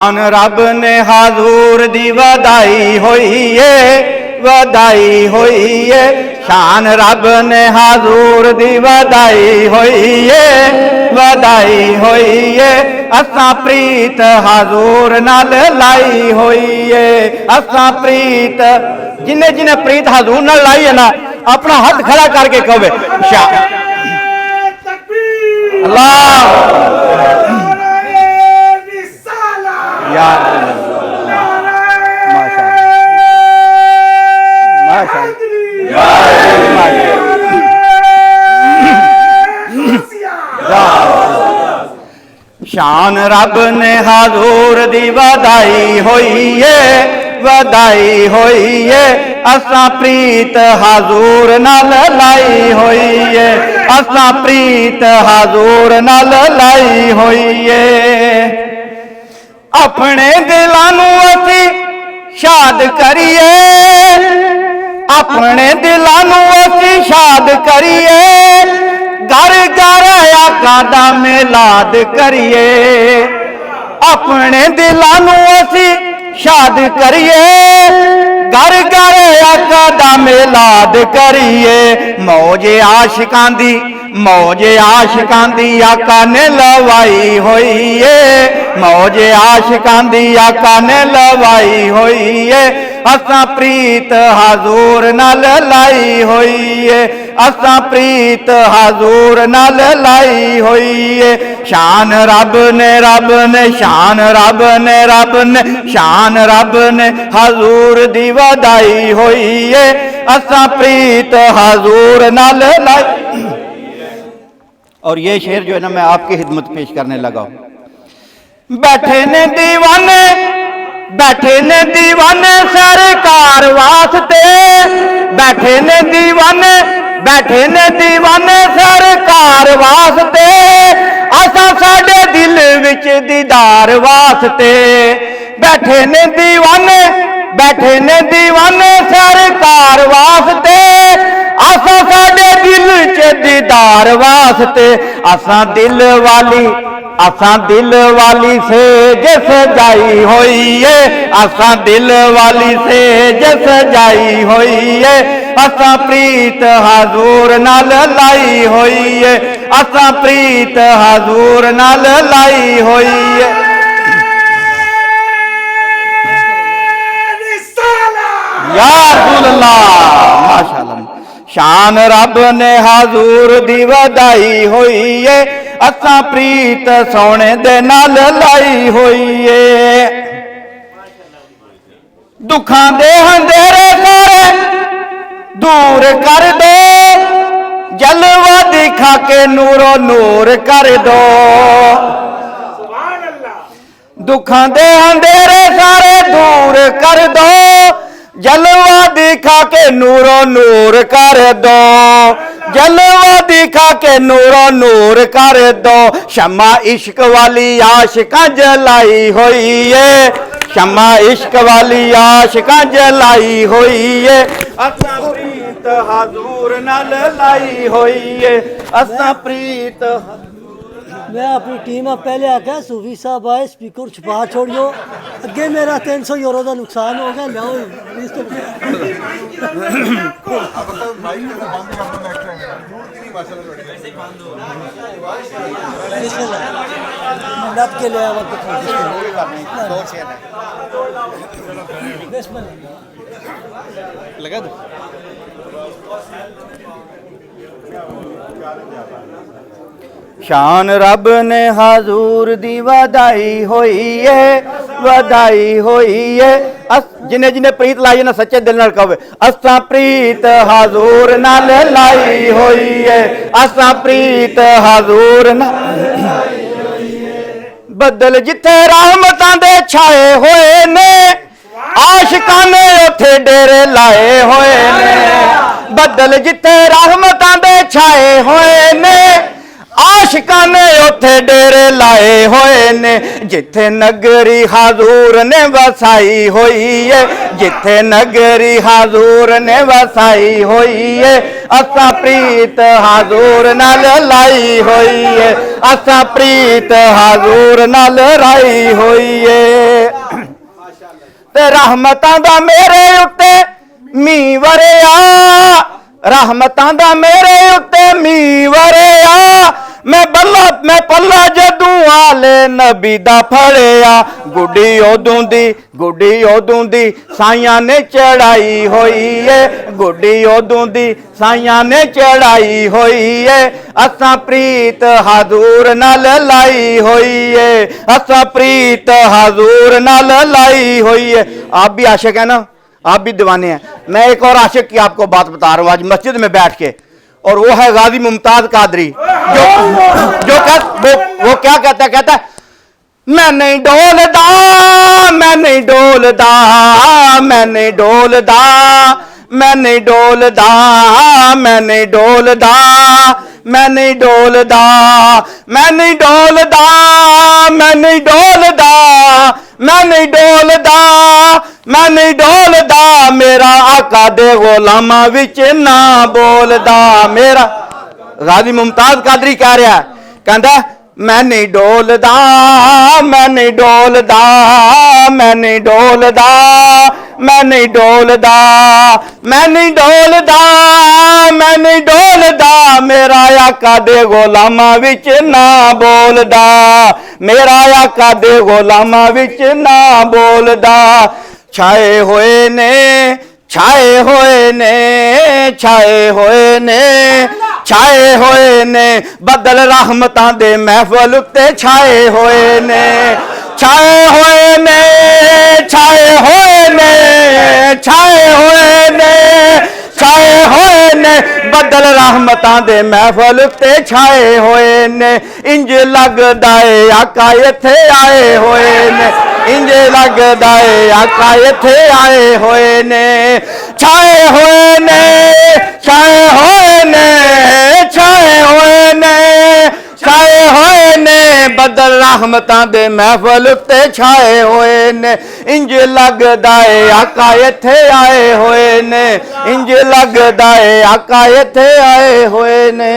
रब ने हाजूर दी वदाई होई है, वदाई होई है। शान रब ने हाजूर दी वदाई होई है, वदाई होई है। असा प्रीत हाजूर नाल लाई होई है, असा प्रीत जिन्हें जिन्हें प्रीत हाजूर नाल लाई है ना, अपना हाथ खड़ा करके कहे अल्लाह यार शान रब ने हाजूर दी वदाई होई है, वदाई होई है। असा प्रीत हाजूर नाल लाई होई है, असा प्रीत हाजूर नाल लाई होई है। अपने दिलां नूं असीं शाद करिए, अपने दिलां नूं असीं शाद करिए। घर घर आका दा मिलाद करिए, अपने दिलां नूं असीं शाद करिए। घर घर आका दा मिलाद करिए। मौजे आशिकां दी, मौजे आशिकां दी आका ने लवाई होई है, मौजे आशिकां दी आका ने लवाई होई है। असा प्रीत हाजूर नाल लाई होई है, असा प्रीत हाजूर नाल लाई होई है। शान रब ने, रब ने शान रब ने, रब ने शान रब ने हाजूर दी वदाई होई है। असा प्रीत हाजूर नाल लाई। और ये शेर जो है ना मैं आपकी खिदमत पेश करने लगा हूं। बैठे ने दीवाने, बैठे ने दीवाने सरकार वास्ते, बैठे ने दीवाने, बैठे ने दीवाने सरकार वास्ते। असा साडे दिल विच दीदार वास्ते, बैठे ने दीवाने, बैठे ने दीवाने सरकार वास्ते। असा साडे दिल च दीदार वास्ते। असा दिल वाली, असा दिल वाली से जस जाई होई है, असा दिल वाली से जस जाई होई है। असा प्रीत हाजूर नाल लाई होई है, असा प्रीत हाजूर नाल लाई होई है। या रसूल अल्लाह माशाअल्लाह। शान रब ने हाजूर दी वदाई होई है, असा प्रीत सोने दे नाल लाई होई है। दुखां दे अंधेरे सारे दूर कर दो, जलवा दिखा के नूरो नूर कर दो। दुखां दे अंधेरे सारे दूर कर दो, जलवा दिखा के नूरो नूर कर दो, जलवा दिखा के नूरो नूर कर दो। शम्मा इश्क वाली आशिकां जलाई होई है, शम्मा इश्क वाली आशिकां जलाई होई है। असा प्रीत हाजूर नाल लाई होई है, असा प्रीत। मैं अपनी टीम में पहले आख्या सूफी साहब आए स्पीकर छुपा छोड़ियो, अगे मेरा 300 यूरो का नुकसान हो गया। लियाओ नब के लिया लगा दो। शान रब ने हाजूर दी वदाई होई है, वदाई होई है। जिन्हें जिन्हें प्रीत लाई ना सच्चे दिल नाल कहे असा प्रीत हाजूर नाल लाई होई है, असा प्रीत हाजूर नाल। बदल जिथे रहमतां दे छाए होए ने, आशिकां ने उथे डेरे लाए होए ने। बदल जिथे रहमतां दे छाए होए ने, आशिकां ने उथे डेरे लाए होए ने। जिथे नगरी हाजूर ने वसाई होई है, जिथे नगरी हाजूर ने वसाई होई है। असां प्रीत हजूर नाल लाई होई है असां प्रीत हजूर नाल लाई होई है ते रहमतां दा मेरे उत्ते मीं वरिया रहमतां दा मेरे उत्ते मीं वरिया मैं पल्ला जदूं आले नबी दा फड़िया गुड्डी ओदूं दी साइयां ने चढ़ाई होई है गुड्डी ओदूं दी साइयां ने चढ़ाई होई है असां प्रीत हजूर नाल लाई होई है असां प्रीत हजूर नाल लाई होई है। आप भी आशिक है ना, आप भी दीवाने हैं। मैं एक और आशिक की आपको बात बता रहा हूं आज मस्जिद में बैठ के, और वो है गाजी मुमताज कादरी जो वो क्या कहता है मैं नहीं डोलदा मैं नहीं डोलदा मैं नहीं डोलदा मैं नहीं डोलदा मैं नहीं डोलदा मैं नहीं डोलदा मैं नहीं डोलदा मैं नहीं डोलदा मैं नहीं डोलदा मैं नहीं डोलदा मेरा आका दे गुलामा विच ना बोलदा मेरा गाजी मुमताज कादरी कह रहा है कहंदा मैं नहीं डोलदा मैं नहीं डोलदा मैं नहीं डोलदा मैं नहीं डोलदा मैं नहीं डोलदा मैं नहीं डोलदा मेरा आका दे गुलामा विच ना बोलदा मेरा आका दे गुलामा विच ना बोलदा छाए होए ने छाए होए ने छाए होए ने छाए होए ने बदल रहमतां दे महफल उत्ते छाए होए ने छाए होए ने छाए होए ने छाए होए ने छाए होए ने बदल रहमतां दे महफल उत्ते छाए होए ने इंज लगदा है आका इत्थे आए होए ने इंज लगदा है आका इत्थे आए होए ने छाए होए ने छाए होए ने छाए होए ने छाए होए ने बदल रहमतां दे महफल उत्ते छाए होए ने इंज लगदा है आका इत्थे आए होए ने इंज लगदा है आका इत्थे आए होए ने।